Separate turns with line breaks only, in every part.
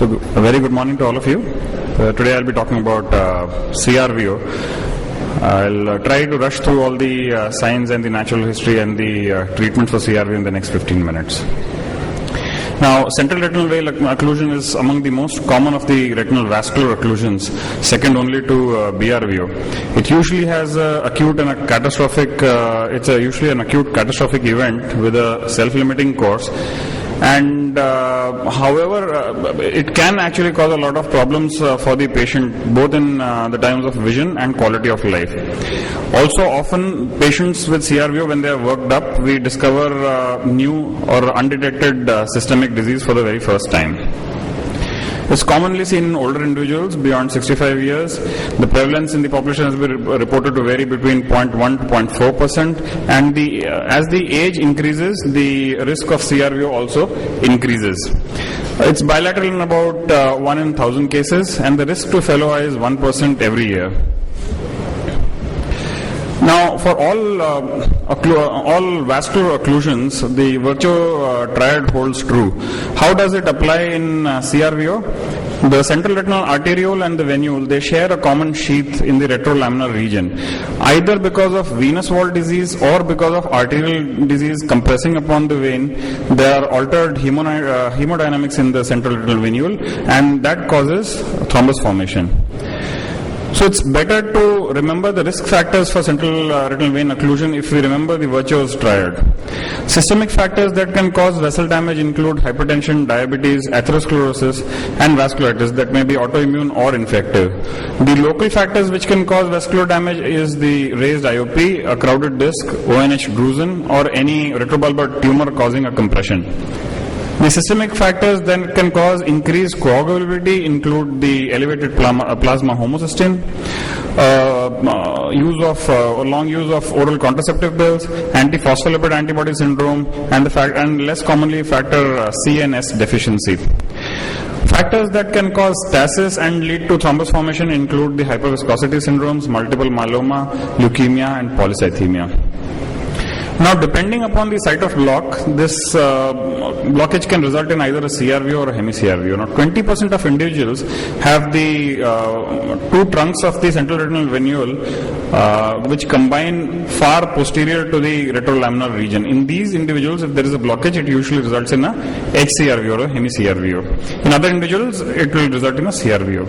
So, a very good morning to all of you. Today I'll be talking about CRVO. I'll try to rush through all the science and the natural history and the treatment for CRVO in the next 15 minutes. Now, central retinal vein occlusion is among the most common of the retinal vascular occlusions, second only to BRVO. It usually has acute and a catastrophic. It's usually an acute catastrophic event with a self-limiting course. And however, it can actually cause a lot of problems for the patient, both in the times of vision and quality of life. Also, often patients with CRVO, when they are worked up, we discover new or undetected systemic disease for the very first time. It's commonly seen in older individuals beyond 65 years. The prevalence in the population has been reported to vary between 0.1 to 0.4%, and as the age increases, the risk of CRVO also increases. It's bilateral in about 1 in 1,000 cases, and the risk to fellow eye is 1% every year. Now, for all vascular occlusions, the Virchow triad holds true. How does it apply in CRVO? The central retinal arteriole and the venule, they share a common sheath in the retrolaminar region. Either because of venous wall disease or because of arterial disease compressing upon the vein, there are altered hemodynamics in the central retinal venule, and that causes thrombus formation. So it's better to remember the risk factors for central retinal vein occlusion if we remember the Virchow's triad. Systemic factors that can cause vessel damage include hypertension, diabetes, atherosclerosis, and vasculitis that may be autoimmune or infective. The local factors which can cause vascular damage is the raised IOP, a crowded disc, ONH drusen, or any retrobulbar tumor causing a compression. The systemic factors that can cause increased coagulability include the elevated plasma homocysteine, long use of oral contraceptive pills, antiphospholipid antibody syndrome, and less commonly factor C and S deficiency. Factors that can cause stasis and lead to thrombus formation include the hyperviscosity syndromes, multiple myeloma, leukemia, and polycythemia. Now, depending upon the site of block, this blockage can result in either a CRVO or a hemi-CRVO. Now, 20% of individuals have the two trunks of the central retinal venule which combine far posterior to the retrolaminar region. In these individuals, if there is a blockage, it usually results in a HCRVO or a hemi-CRVO. In other individuals, it will result in a CRVO.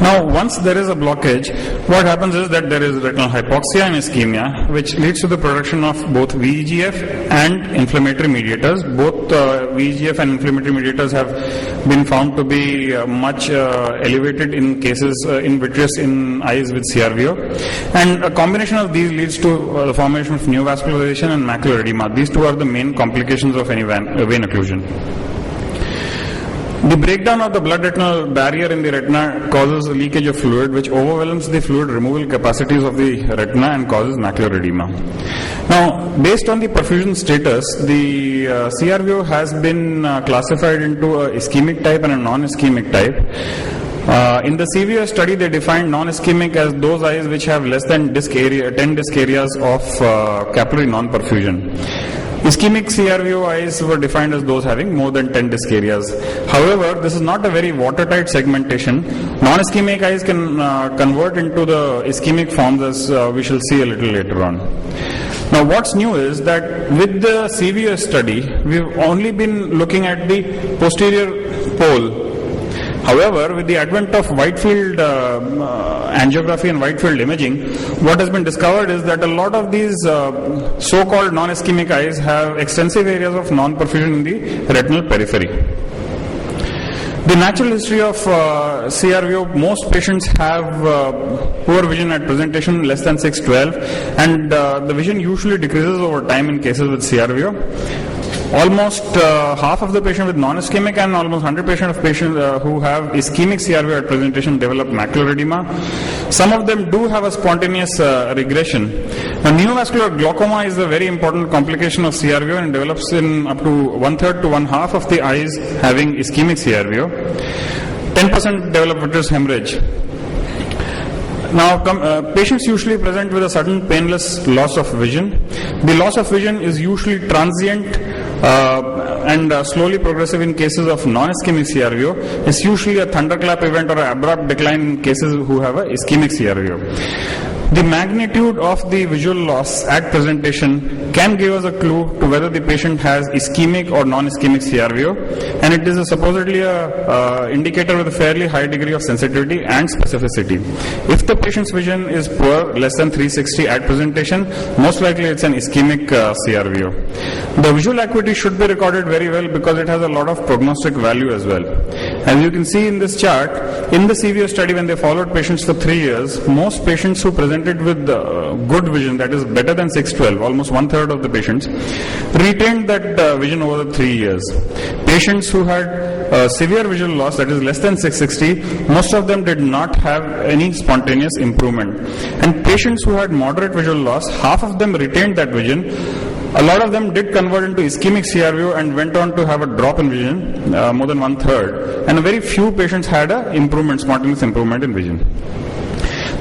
Now, once there is a blockage, what happens is that there is retinal hypoxia and ischemia, which leads to the production of both VEGF and inflammatory mediators. Both VEGF and inflammatory mediators have been found to be much elevated in cases in vitreous in eyes with CRVO. And a combination of these leads to the formation of neovascularization and macular edema. These two are the main complications of any vein occlusion. The breakdown of the blood retinal barrier in the retina causes leakage of fluid, which overwhelms the fluid removal capacities of the retina and causes macular edema. Now, based on the perfusion status, the CRVO has been classified into a ischemic type and a non-ischemic type. In the CVS study, they defined non-ischemic as those eyes which have less than 10 disc areas of capillary non-perfusion. Ischemic CRVO eyes were defined as those having more than 10 disc areas. However, this is not a very watertight segmentation. Non-ischemic eyes can convert into the ischemic forms, as we shall see a little later on. Now, what's new is that with the CVS study, we've only been looking at the posterior pole. However, with the advent of wide field angiography and wide field imaging, what has been discovered is that a lot of these so-called non-ischemic eyes have extensive areas of non-perfusion in the retinal periphery. The natural history of CRVO, most patients have poor vision at presentation, less than 6/12, and the vision usually decreases over time in cases with CRVO. Almost half of the patient with non-ischemic and almost 100% of patients who have ischemic CRVO at presentation develop macular edema. Some of them do have a spontaneous regression. Now, neovascular glaucoma is a very important complication of CRVO and develops in up to 1/3 to 1/2 of the eyes having ischemic CRVO. 10% develop vitreous hemorrhage. Now, patients usually present with a sudden painless loss of vision. The loss of vision is usually transient and slowly progressive in cases of non-ischemic CRVO. It's usually a thunderclap event or an abrupt decline in cases who have a ischemic CRVO. The magnitude of the visual loss at presentation can give us a clue to whether the patient has ischemic or non-ischemic CRVO, and it is supposedly a indicator with a fairly high degree of sensitivity and specificity. If the patient's vision is poor, less than 360 at presentation, most likely it's an ischemic CRVO. The visual acuity should be recorded very well because it has a lot of prognostic value as well. As you can see in this chart, in the CVO study when they followed patients for 3 years, most patients who presented with good vision, that is better than 612, almost one-third of the patients, retained that vision over the 3 years. Patients who had severe visual loss, that is less than 660, most of them did not have any spontaneous improvement. And patients who had moderate visual loss, half of them retained that vision. A lot of them did convert into ischemic CRVO and went on to have a drop in vision, more than one-third. And very few patients had a improvement, spontaneous improvement in vision.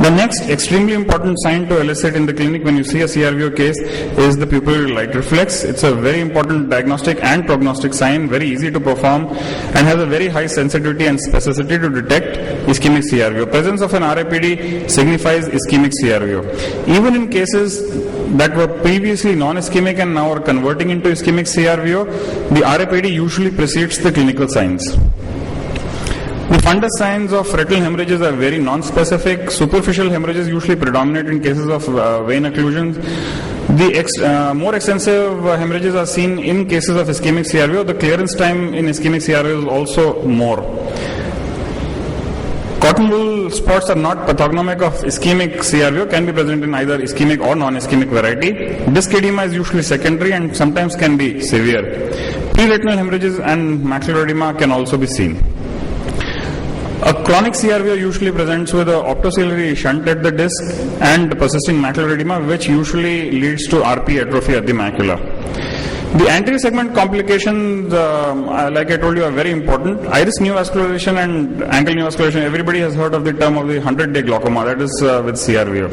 The next extremely important sign to elicit in the clinic when you see a CRVO case is the pupillary light reflex. It's a very important diagnostic and prognostic sign, very easy to perform, and has a very high sensitivity and specificity to detect ischemic CRVO. Presence of an RAPD signifies ischemic CRVO. Even in cases that were previously non-ischemic and now are converting into ischemic CRVO, the RAPD usually precedes the clinical signs. The fundus signs of retinal hemorrhages are very non-specific. Superficial hemorrhages usually predominate in cases of vein occlusions. The more extensive hemorrhages are seen in cases of ischemic CRVO. The clearance time in ischemic CRVO is also more. Cotton wool spots are not pathognomic of ischemic CRVO, can be present in either ischemic or non-ischemic variety. Disc edema is usually secondary and sometimes can be severe. Pre-retinal hemorrhages and macular edema can also be seen. A chronic CRVO usually presents with an optociliary shunt at the disc and persisting macular edema, which usually leads to RP atrophy at the macula. The anterior segment complications, like I told you, are very important. Iris neovascularization and ankle neovascularization, everybody has heard of the term of the 100-day glaucoma, that is with CRVO.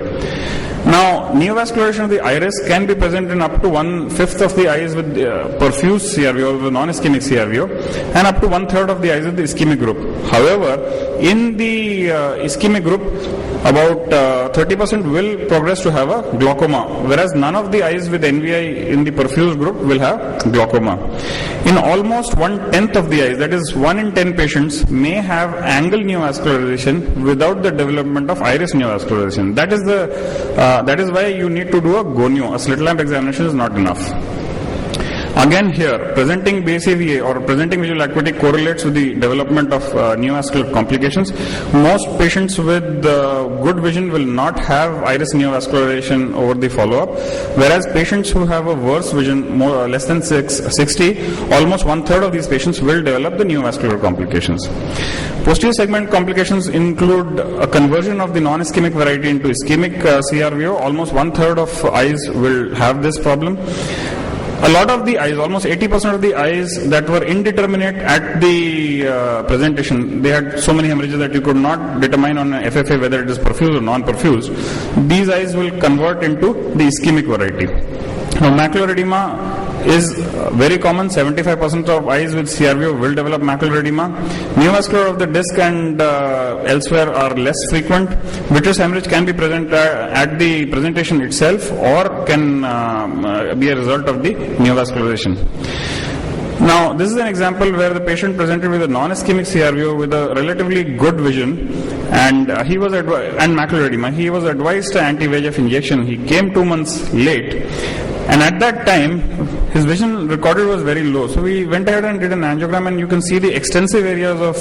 Now, neovascularization of the iris can be present in up to 1/5 of the eyes with perfused CRVO, with non-ischemic CRVO, and up to 1/3 of the eyes with the ischemic group. However, in the ischemic group, about 30% will progress to have a glaucoma, whereas none of the eyes with NVI in the perfused group will have glaucoma. In almost 1/10 of the eyes, that is 1 in 10 patients, may have angle neovascularization without the development of iris neovascularization. That is why you need to do a gonio. A slit lamp examination is not enough. Again here, presenting base AVA or presenting visual acuity correlates with the development of neovascular complications. Most patients with good vision will not have iris neovascularization over the follow-up, whereas patients who have a worse vision, less than 60, almost 1/3 of these patients will develop the neovascular complications. Posterior segment complications include a conversion of the non-ischemic variety into ischemic CRVO. Almost 1/3 of eyes will have this problem. A lot of the eyes, almost 80% of the eyes that were indeterminate at the presentation, they had so many hemorrhages that you could not determine on an FFA whether it is perfused or non-perfused. These eyes will convert into the ischemic variety. Now, macular edema is very common. 75% of eyes with CRVO will develop macular edema. Neovascular of the disc and elsewhere are less frequent. Vitreous hemorrhage can be present at the presentation itself or can be a result of the neovascularization. Now, this is an example where the patient presented with a non-ischemic CRVO with a relatively good vision, and he was and macular edema. He was advised an anti-VEGF injection. He came 2 months late, and at that time, his vision recorded was very low. So we went ahead and did an angiogram, and you can see the extensive areas of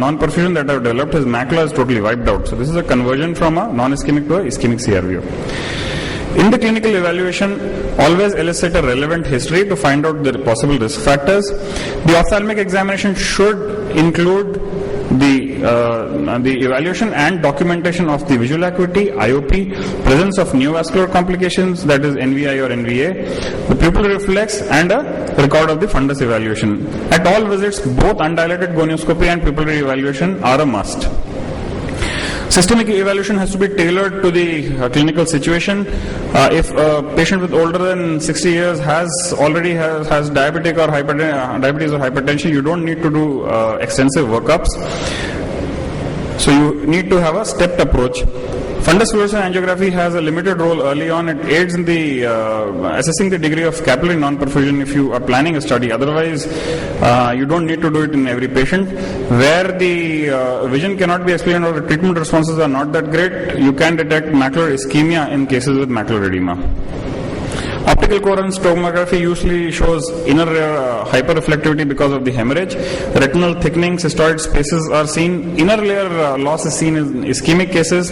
non-perfusion that have developed. His macula is totally wiped out. So this is a conversion from a non-ischemic to a ischemic CRVO. In the clinical evaluation, always elicit a relevant history to find out the possible risk factors. The ophthalmic examination should include the evaluation and documentation of the visual acuity, IOP, presence of neovascular complications, that is NVI or NVA, the pupillary reflex, and a record of the fundus evaluation. At all visits, both undilated gonioscopy and pupillary evaluation are a must. Systemic evaluation has to be tailored to the clinical situation. If a patient with older than 60 years already has diabetes or hypertension, you don't need to do extensive workups. So you need to have a stepped approach. Fundus fluorescence angiography has a limited role early on. It aids in the assessing the degree of capillary non-perfusion if you are planning a study. Otherwise, you don't need to do it in every patient. Where the vision cannot be explained or the treatment responses are not that great, you can detect macular ischemia in cases with macular edema. Optical coherence tomography usually shows inner hyperreflectivity because of the hemorrhage. Retinal thickening, cystoid spaces are seen. Inner layer loss is seen in ischemic cases.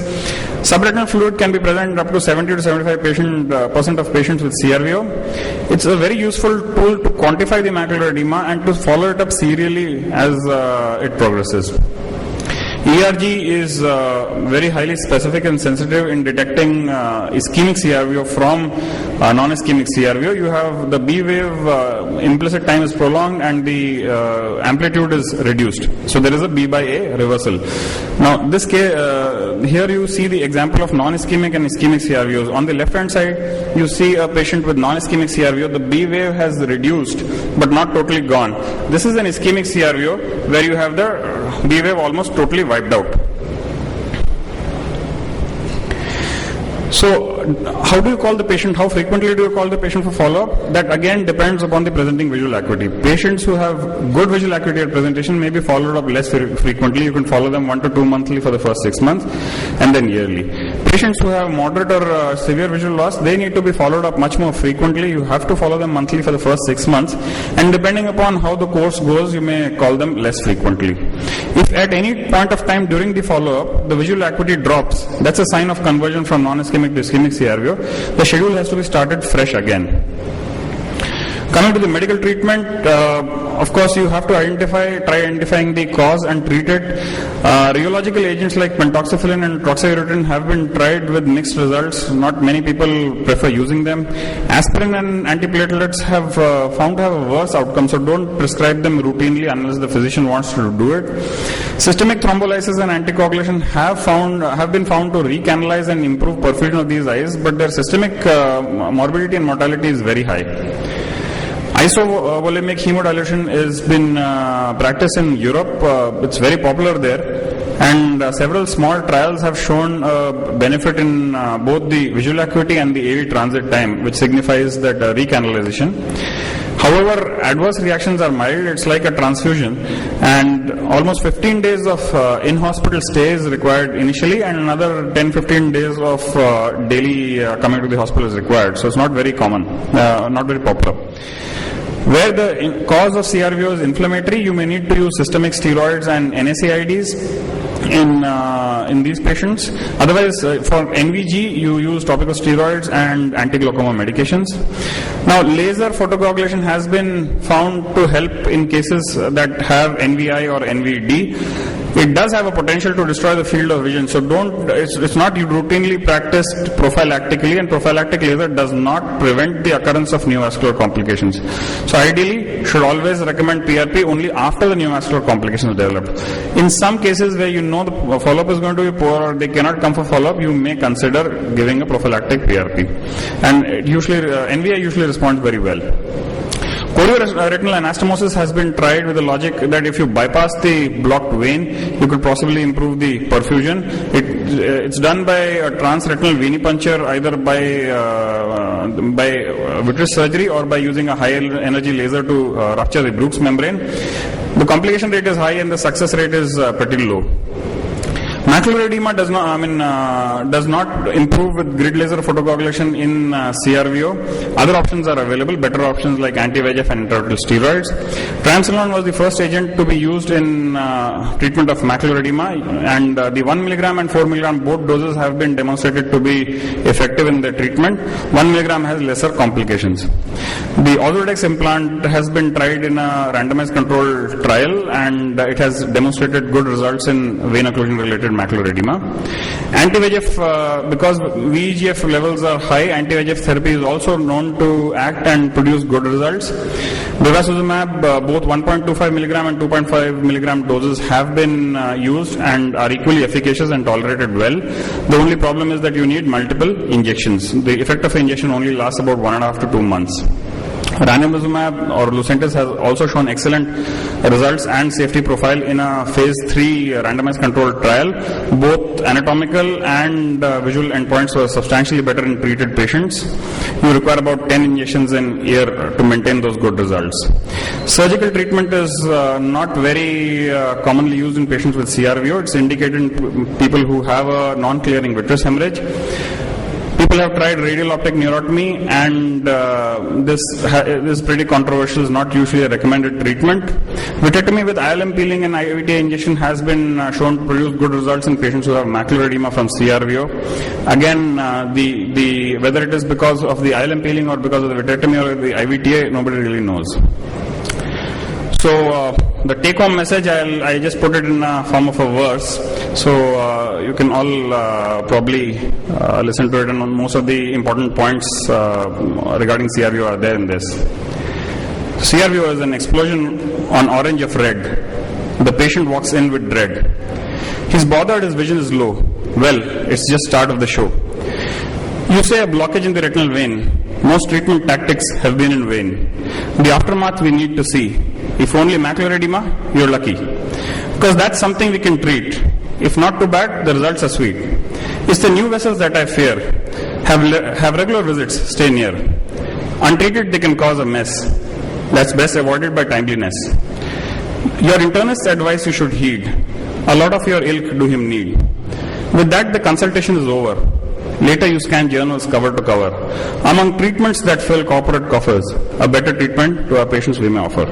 Subretinal fluid can be present up to 70 to 75% of patients with CRVO. It's a very useful tool to quantify the macular edema and to follow it up serially as it progresses. ERG is very highly specific and sensitive in detecting ischemic CRVO from non-ischemic CRVO. You have the B wave implicit time is prolonged and the amplitude is reduced. So there is a B by A reversal. Now this case, here you see the example of non-ischemic and ischemic CRVOs. On the left hand side you see a patient with non-ischemic CRVO. The B wave has reduced but not totally gone. This is an ischemic CRVO where you have the B wave almost totally wiped out. So, how do you call the patient? How frequently do you call the patient for follow-up? That again depends upon the presenting visual acuity. Patients who have good visual acuity at presentation may be followed up less frequently. You can follow them 1 to 2 monthly for the first 6 months and then yearly. Patients who have moderate or severe visual loss, they need to be followed up much more frequently. You have to follow them monthly for the first 6 months, and depending upon how the course goes, you may call them less frequently. If at any point of time during the follow-up, the visual acuity drops, that's a sign of conversion from non-ischemic to ischemic CRVO. The schedule has to be started fresh again. Coming to the medical treatment, of course you have to try identifying the cause and treat it. Rheological agents like pentoxifylline and troxyuretrin have been tried with mixed results. Not many people prefer using them. Aspirin and antiplatelets have found to have a worse outcome, so don't prescribe them routinely unless the physician wants to do it. Systemic thrombolysis and anticoagulation have been found to recanalize and improve perfusion of these eyes, but their systemic morbidity and mortality is very high. Isovolemic hemodilution has been practiced in Europe. It's very popular there, and several small trials have shown benefit in both the visual acuity and the AV transit time, which signifies that recanalization. However, adverse reactions are mild. It's like a transfusion, and almost 15 days of in-hospital stay is required initially, and another 10-15 days of daily coming to the hospital is required. So it's not very common, not very popular. Where the cause of CRVO is inflammatory, you may need to use systemic steroids and NSAIDs in these patients. Otherwise, for NVG, you use topical steroids and anti-glaucoma medications. Now, laser photocoagulation has been found to help in cases that have NVI or NVD. It does have a potential to destroy the field of vision, so it's not routinely practiced prophylactically, and prophylactic laser does not prevent the occurrence of neovascular complications. So ideally, should always recommend PRP only after the neovascular complications develop. In some cases where you know the follow-up is going to be poor or they cannot come for follow-up, you may consider giving a prophylactic PRP. And NVI usually responds very well. Chorioretinal anastomosis has been tried with the logic that if you bypass the blocked vein, you could possibly improve the perfusion. It's done by a transretinal venipuncture, either by vitreous surgery or by using a high energy laser to rupture the Bruch's membrane. The complication rate is high and the success rate is pretty low. Macular edema does not improve with grid laser photocoagulation in CRVO. Other options are available, better options like anti-VEGF and intraretinal steroids. Triamcinolone was the first agent to be used in treatment of macular edema, and the 1 milligram and 4 milligram both doses have been demonstrated to be effective in the treatment. 1 milligram has lesser complications. The Ozurdex implant has been tried in a randomized controlled trial, and it has demonstrated good results in vein occlusion related treated macular edema. Anti-VEGF, because VEGF levels are high, anti-VEGF therapy is also known to act and produce good results. Bevacizumab, both 1.25 milligram and 2.5 milligram doses have been used and are equally efficacious and tolerated well. The only problem is that you need multiple injections. The effect of injection only lasts about 1.5 to 2 months. Ranibizumab or Lucentis has also shown excellent results and safety profile in a phase 3 randomized controlled trial. Both anatomical and visual endpoints were substantially better in treated patients. You require about 10 injections in year to maintain those good results. Surgical treatment is not very commonly used in patients with CRVO. It's indicated in people who have a non-clearing vitreous hemorrhage. People have tried radial optic neurotomy, and this is pretty controversial. It's not usually a recommended treatment. Vitrectomy with ILM peeling and IVTA injection has been shown to produce good results in patients who have macular edema from CRVO. Again, the whether it is because of the ILM peeling or because of the vitrectomy or the IVTA, nobody really knows. So the take-home message, I just put it in the form of a verse. So you can all probably listen to it, and most of the important points regarding CRVO are there in this. CRVO is an explosion on orange of red. The patient walks in with dread. He's bothered, his vision is low. Well, it's just start of the show. You say a blockage in the retinal vein. Most treatment tactics have been in vain. The aftermath we need to see. If only macular edema, you're lucky. Because that's something we can treat. If not too bad, the results are sweet. It's the new vessels that I fear. Have regular visits, stay near. Untreated, they can cause a mess. That's best avoided by timeliness. Your internist's advice you should heed. A lot of your ilk do him need. With that, the consultation is over. Later you scan journals cover to cover. Among treatments that fill corporate coffers, a better treatment to our patients we may offer.